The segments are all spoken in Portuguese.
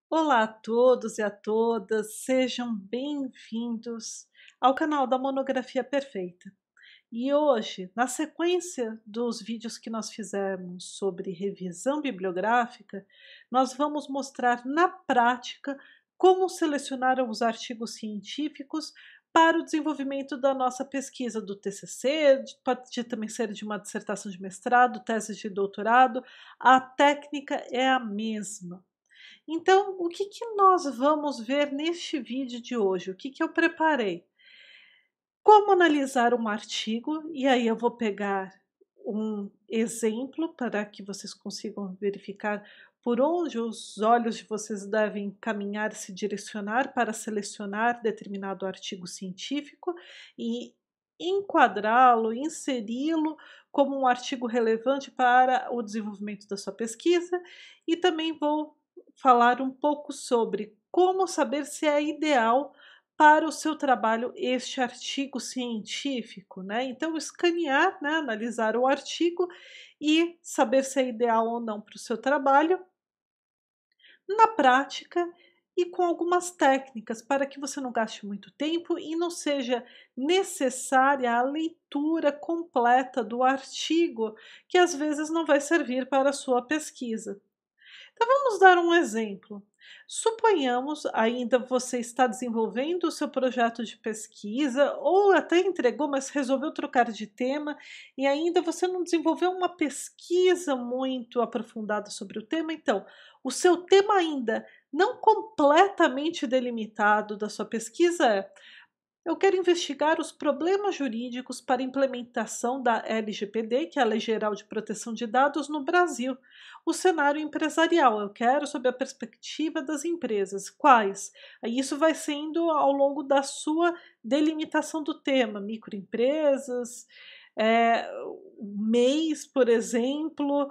Olá a todos e a todas, sejam bem-vindos ao canal da Monografia Perfeita. E hoje, na sequência dos vídeos que nós fizemos sobre revisão bibliográfica, nós vamos mostrar na prática como selecionar os artigos científicos para o desenvolvimento da nossa pesquisa do TCC, pode também ser de uma dissertação de mestrado, tese de doutorado, a técnica é a mesma. Então, o que nós vamos ver neste vídeo de hoje? O que eu preparei? Como analisar um artigo, e aí eu vou pegar um exemplo para que vocês consigam verificar por onde os olhos de vocês devem caminhar, se direcionar para selecionar determinado artigo científico e enquadrá-lo, inseri-lo como um artigo relevante para o desenvolvimento da sua pesquisa, e também vou falar um pouco sobre como saber se é ideal para o seu trabalho este artigo científico, né? Então, escanear, né, analisar o artigo e saber se é ideal ou não para o seu trabalho, na prática e com algumas técnicas para que você não gaste muito tempo e não seja necessária a leitura completa do artigo, que às vezes não vai servir para a sua pesquisa. Então vamos dar um exemplo. Suponhamos ainda você está desenvolvendo o seu projeto de pesquisa ou até entregou, mas resolveu trocar de tema e ainda você não desenvolveu uma pesquisa muito aprofundada sobre o tema. Então, o seu tema ainda não completamente delimitado da sua pesquisa é: eu quero investigar os problemas jurídicos para a implementação da LGPD, que é a Lei Geral de Proteção de Dados, no Brasil. O cenário empresarial, eu quero sob a perspectiva das empresas. Quais? Aí isso vai sendo ao longo da sua delimitação do tema, microempresas, MEIs, por exemplo,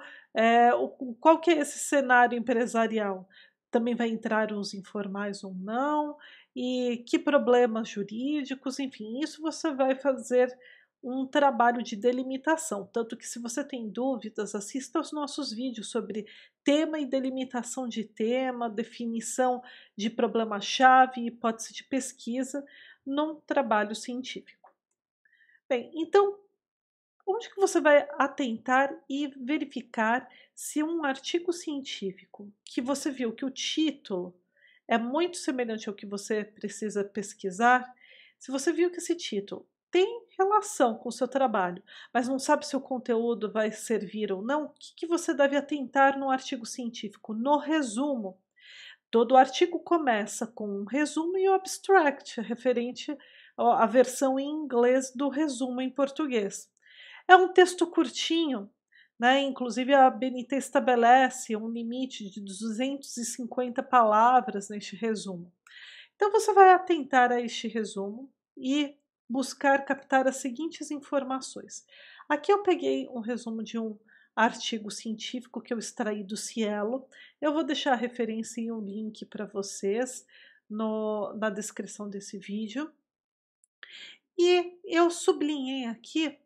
qual que é esse cenário empresarial? Também vai entrar os informais ou não? E que problemas jurídicos, enfim, isso você vai fazer um trabalho de delimitação. Tanto que, se você tem dúvidas, assista aos nossos vídeos sobre tema e delimitação de tema, definição de problema-chave e hipótese de pesquisa num trabalho científico. Bem, então, onde que você vai atentar e verificar se um artigo científico que você viu que o título é muito semelhante ao que você precisa pesquisar, se você viu que esse título tem relação com o seu trabalho, mas não sabe se o conteúdo vai servir ou não, o que você deve atentar no artigo científico? No resumo. Todo artigo começa com um resumo e o abstract, referente à versão em inglês do resumo em português. É um texto curtinho, né? Inclusive a BNT estabelece um limite de 250 palavras neste resumo. Então você vai atentar a este resumo e buscar captar as seguintes informações. Aqui eu peguei um resumo de um artigo científico que eu extraí do Cielo. Eu vou deixar a referência e um link para vocês na descrição desse vídeo. E eu sublinhei aqui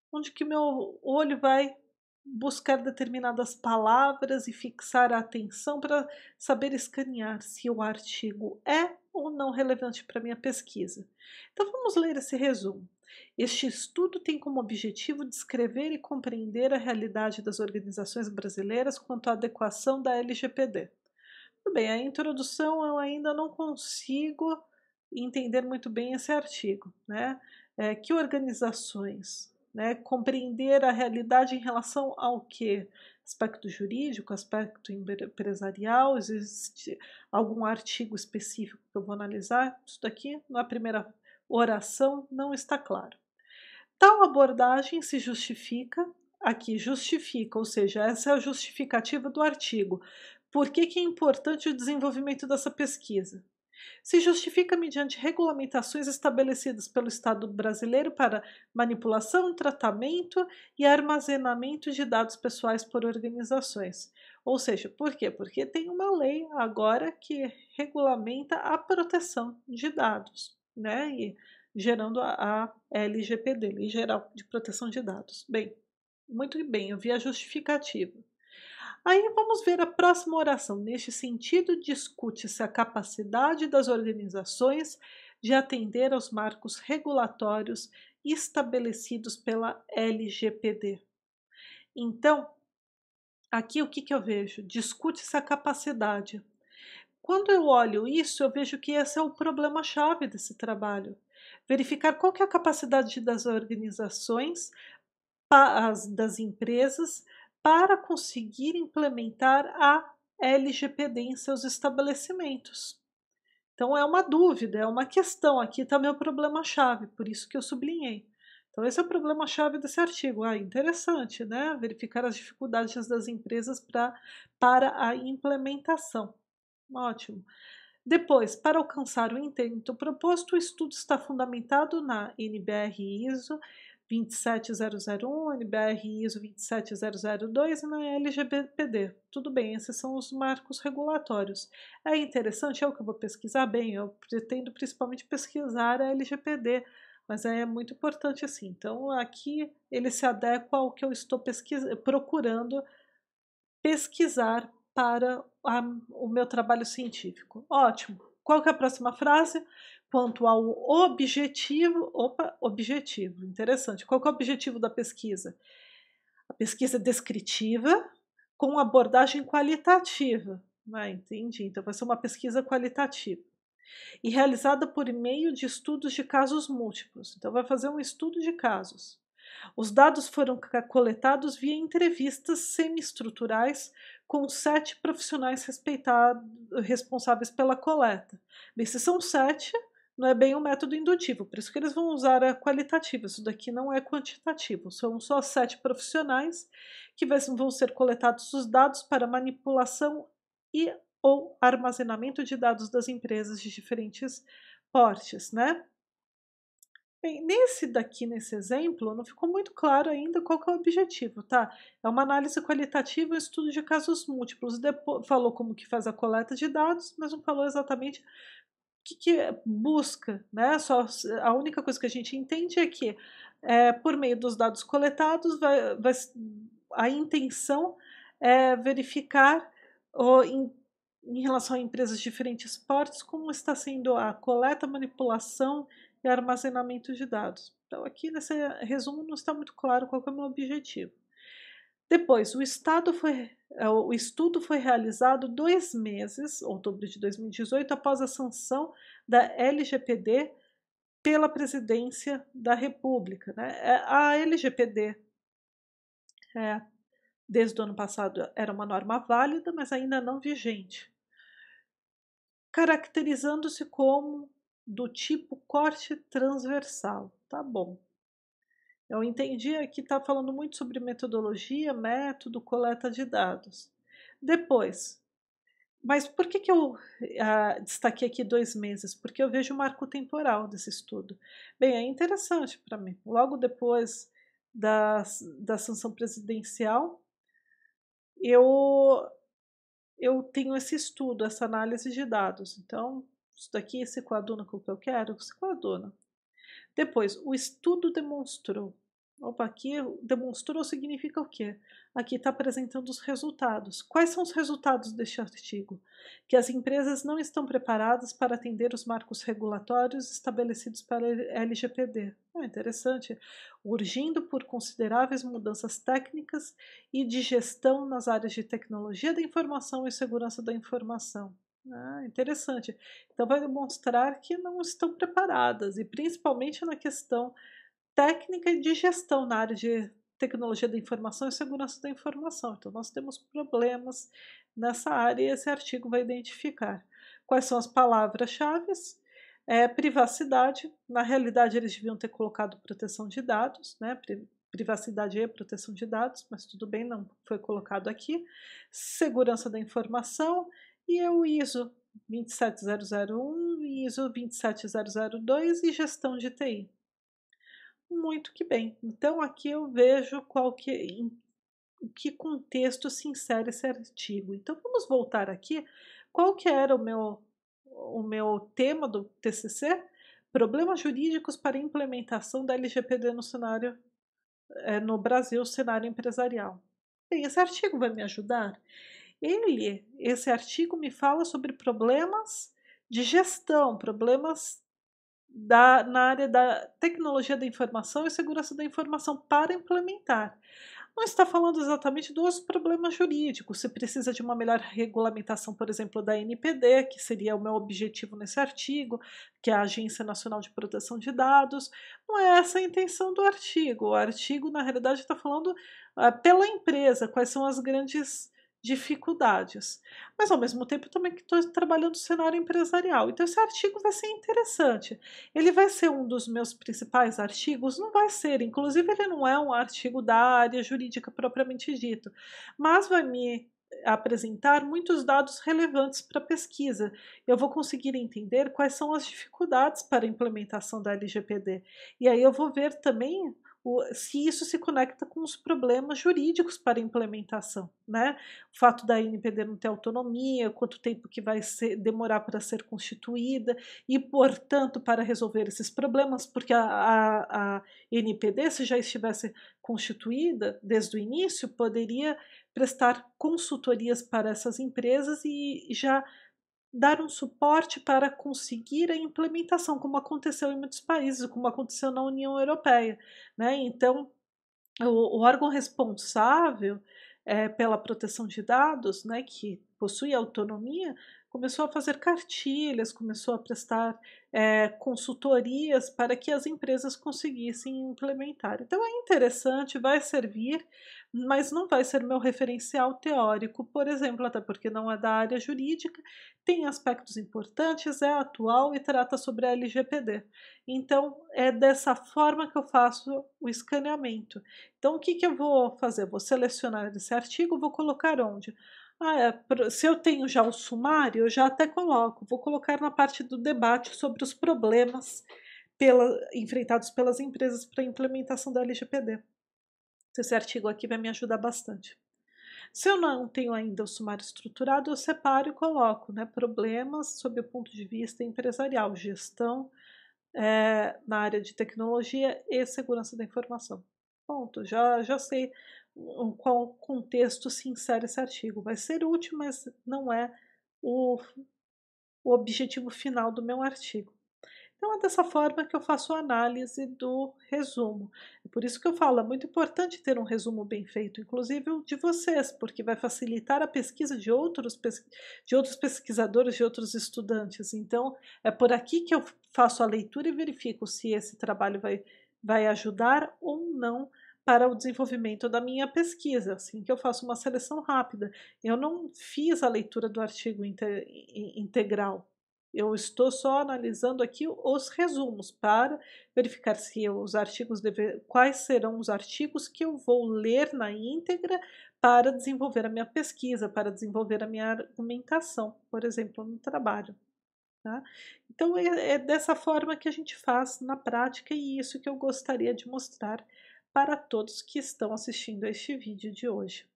onde que meu olho vai buscar determinadas palavras e fixar a atenção para saber escanear se o artigo é ou não relevante para minha pesquisa. Então vamos ler esse resumo. Este estudo tem como objetivo descrever e compreender a realidade das organizações brasileiras quanto à adequação da LGPD. Tudo bem, a introdução eu ainda não consigo entender muito bem esse artigo, né? Que organizações, né? Compreender a realidade em relação ao quê? Aspecto jurídico, aspecto empresarial, existe algum artigo específico que eu vou analisar? Isso daqui, na primeira oração, não está claro. Tal abordagem se justifica, aqui justifica, ou seja, essa é a justificativa do artigo. Por que é importante o desenvolvimento dessa pesquisa? Se justifica mediante regulamentações estabelecidas pelo Estado brasileiro para manipulação, tratamento e armazenamento de dados pessoais por organizações. Ou seja, por quê? Porque tem uma lei agora que regulamenta a proteção de dados, né? E gerando a LGPD, Lei Geral de Proteção de Dados. Bem, muito bem, eu vi a justificativa. Aí vamos ver a próxima oração. Neste sentido, discute-se a capacidade das organizações de atender aos marcos regulatórios estabelecidos pela LGPD. Então, aqui o que que eu vejo? Discute-se a capacidade. Quando eu olho isso, eu vejo que esse é o problema-chave desse trabalho. Verificar qual que é a capacidade das organizações, das empresas, para conseguir implementar a LGPD em seus estabelecimentos. Então é uma dúvida, é uma questão, aqui está meu problema-chave, por isso que eu sublinhei. Então esse é o problema-chave desse artigo. Ah, interessante, né? Verificar as dificuldades das empresas para a implementação. Ótimo. Depois, para alcançar o intento proposto, o estudo está fundamentado na NBR ISO 27001, NBR ISO 27002 e na LGPD. Tudo bem, esses são os marcos regulatórios. É interessante, é o que eu vou pesquisar? Bem, eu pretendo principalmente pesquisar a LGPD, mas é muito importante assim. Então, aqui ele se adequa ao que eu estou procurando pesquisar para o meu trabalho científico. Ótimo. Qual que é a próxima frase? Quanto ao objetivo, opa, objetivo, interessante. Qual que é o objetivo da pesquisa? A pesquisa é descritiva com abordagem qualitativa. Ah, entendi. Então vai ser uma pesquisa qualitativa. E realizada por meio de estudos de casos múltiplos. Então vai fazer um estudo de casos. Os dados foram coletados via entrevistas semi-estruturais com 7 profissionais responsáveis pela coleta. Bem, se são 7, não é bem um método indutivo, por isso que eles vão usar a qualitativa, isso daqui não é quantitativo, são só 7 profissionais que vão ser coletados os dados para manipulação e ou armazenamento de dados das empresas de diferentes portes, né? Bem, nesse exemplo, não ficou muito claro ainda qual que é o objetivo, tá? É uma análise qualitativa, um estudo de casos múltiplos. Depois, falou como que faz a coleta de dados, mas não falou exatamente o que, busca, né? Só, a única coisa que a gente entende é que, por meio dos dados coletados, a intenção é verificar em relação a empresas de diferentes portes como está sendo a coleta, manipulação e armazenamento de dados. Então, aqui nesse resumo não está muito claro qual que é o meu objetivo. Depois, o estudo foi realizado 2 meses, outubro de 2018, após a sanção da LGPD pela Presidência da República. Né? A LGPD, desde o ano passado, era uma norma válida, mas ainda não vigente, caracterizando-se como do tipo corte transversal. Tá bom. Eu entendi que está falando muito sobre metodologia, método, coleta de dados. Depois, mas por que que eu destaquei aqui 2 meses? Porque eu vejo o marco temporal desse estudo. Bem, é interessante para mim. Logo depois da sanção presidencial, eu, eu tenho esse estudo, essa análise de dados. Então, isso daqui se coaduna com o que eu quero? Se coaduna. Depois, o estudo demonstrou. Opa, aqui demonstrou significa o quê? Aqui está apresentando os resultados. Quais são os resultados deste artigo? Que as empresas não estão preparadas para atender os marcos regulatórios estabelecidos para a LGPD. Interessante. Urgindo por consideráveis mudanças técnicas e de gestão nas áreas de tecnologia da informação e segurança da informação. Interessante. Então vai demonstrar que não estão preparadas, e principalmente na questão técnica e de gestão na área de tecnologia da informação e segurança da informação. Então nós temos problemas nessa área e esse artigo vai identificar. Quais são as palavras-chave? Privacidade, na realidade eles deviam ter colocado proteção de dados, né? Privacidade e proteção de dados, mas tudo bem, não foi colocado aqui. Segurança da informação e o ISO 27001 e ISO 27002 e gestão de TI. Muito que bem. Então aqui eu vejo em que contexto se insere esse artigo. Então vamos voltar aqui. Qual que era o meu tema do TCC? Problemas jurídicos para implementação da LGPD no cenário, no Brasil, cenário empresarial. Bem, esse artigo vai me ajudar? Esse artigo me fala sobre problemas de gestão, problemas na área da tecnologia da informação e segurança da informação para implementar. Não está falando exatamente dos problemas jurídicos, se precisa de uma melhor regulamentação, por exemplo, da NPD, que seria o meu objetivo nesse artigo, que é a Agência Nacional de Proteção de Dados. Não é essa a intenção do artigo. O artigo, na realidade, está falando pela empresa, quais são as grandes dificuldades. Mas, ao mesmo tempo, também estou trabalhando no cenário empresarial. Então, esse artigo vai ser interessante. Ele vai ser um dos meus principais artigos? Não vai ser, inclusive ele não é um artigo da área jurídica propriamente dito, mas vai me apresentar muitos dados relevantes para a pesquisa. Eu vou conseguir entender quais são as dificuldades para a implementação da LGPD. E aí eu vou ver também se isso se conecta com os problemas jurídicos para a implementação, né? O fato da NPD não ter autonomia, quanto tempo que vai demorar para ser constituída, e, portanto, para resolver esses problemas, porque a NPD, se já estivesse constituída desde o início, poderia prestar consultorias para essas empresas e já dar um suporte para conseguir a implementação, como aconteceu em muitos países, como aconteceu na União Europeia, né? Então, o órgão responsável pela proteção de dados, né, que possui autonomia, começou a fazer cartilhas, começou a prestar consultorias para que as empresas conseguissem implementar. Então é interessante, vai servir, mas não vai ser meu referencial teórico, por exemplo, até porque não é da área jurídica, tem aspectos importantes, é atual e trata sobre a LGPD. Então é dessa forma que eu faço o escaneamento. Então, o que que eu vou fazer? Vou selecionar esse artigo, vou colocar onde? Se eu tenho já o sumário, eu já até coloco. Vou colocar na parte do debate sobre os problemas enfrentados pelas empresas para a implementação da LGPD. Esse artigo aqui vai me ajudar bastante. Se eu não tenho ainda o sumário estruturado, eu separo e coloco, né, problemas sob o ponto de vista empresarial, gestão na área de tecnologia e segurança da informação. Ponto, já sei em qual contexto se insere esse artigo. Vai ser útil, mas não é o, o objetivo final do meu artigo. Então é dessa forma que eu faço a análise do resumo. É por isso que eu falo, é muito importante ter um resumo bem feito, inclusive o de vocês, porque vai facilitar a pesquisa de outros pesquisadores, de outros estudantes. Então é por aqui que eu faço a leitura e verifico se esse trabalho vai ajudar ou não para o desenvolvimento da minha pesquisa, assim que eu faço uma seleção rápida. Eu não fiz a leitura do artigo integral, eu estou só analisando aqui os resumos para verificar se os artigos quais serão os artigos que eu vou ler na íntegra para desenvolver a minha pesquisa, para desenvolver a minha argumentação, por exemplo, no trabalho. Tá? Então é dessa forma que a gente faz na prática e isso que eu gostaria de mostrar para todos que estão assistindo a este vídeo de hoje.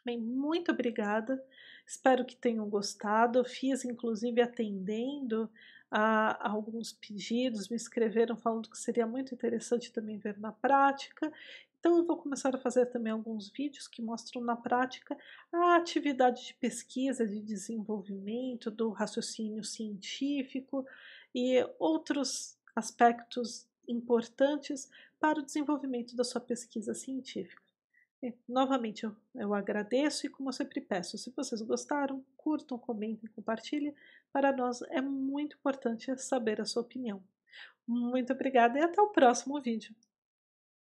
Bem, muito obrigada, espero que tenham gostado. Eu fiz inclusive atendendo a alguns pedidos, me escreveram falando que seria muito interessante também ver na prática. Então eu vou começar a fazer também alguns vídeos que mostram na prática a atividade de pesquisa, de desenvolvimento, do raciocínio científico e outros aspectos importantes para o desenvolvimento da sua pesquisa científica. Novamente, eu agradeço e, como eu sempre peço, se vocês gostaram, curtam, comentem, compartilhem. Para nós é muito importante saber a sua opinião. Muito obrigada e até o próximo vídeo.